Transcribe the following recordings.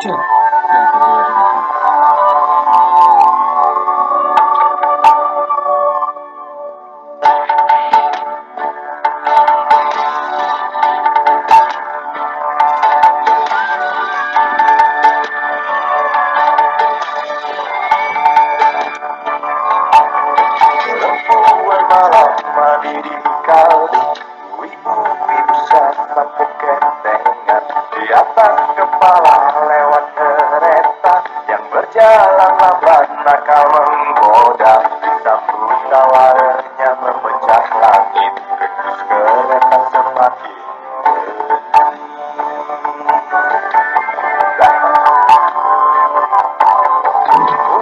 Cuk. Yang kedua dulu. Perempuan malam mandiri kali, ibu-ibu sampai kekentengan di atas kepala lewat kereta yang berjalan lambat nakal menggoda, disambut tawarnya memecah langit, terus kereta semakin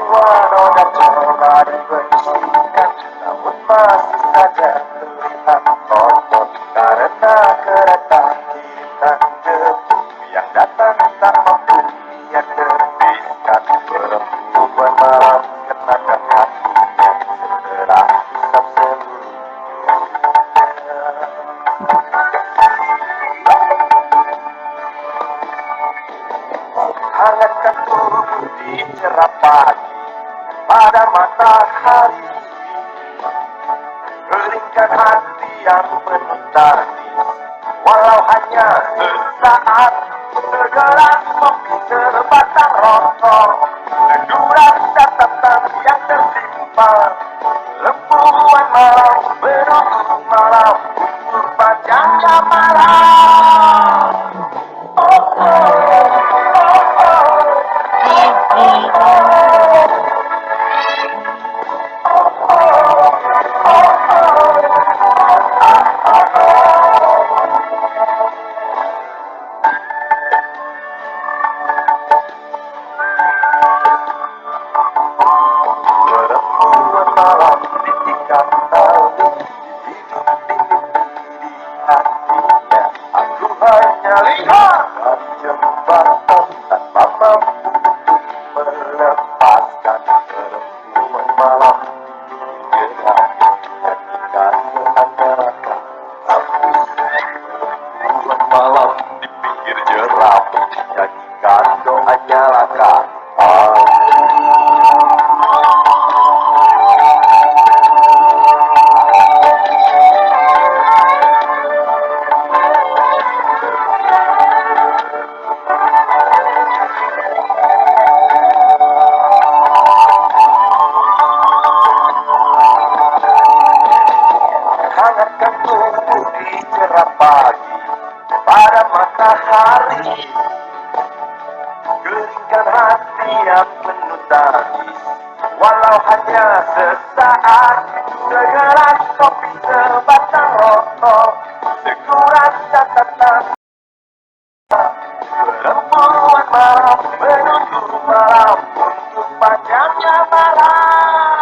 Wano dan coba dibersihkan, namun masih saja terlihat kotor karena kereta hitam debu yang datang tak mampu ia terbiskan. Perempuan malam kenakan hatinya setelah hisap hangatkan tubuh di cerah pagi pada matahari, keringkan hati yang penuh tangis walau hanya sesaat. Segelas kopi, sebatang rokok, teguran catatan yang tersimpan. Lembuan malam menunggu malam untuk panjangnya malam. Oh, oh, oh, Perempuan malam diikat tali di hatinya. Aku hanya lihat dari jembatan tanpa mampu melepaskan. Perempuan malam gerak nyanyikan seakan-akan. Perempuan malam di pinggir jeram nyanyikan doa nyalakan. Hangatkan tubuh di cerah pagi pada matahari, keringkan hati yang penuh tangis walau hanya sesaat. Segelas kopi, sebatang rokok, teguran catatan. Perempuan malam menunggu malam untuk panjangnya malam.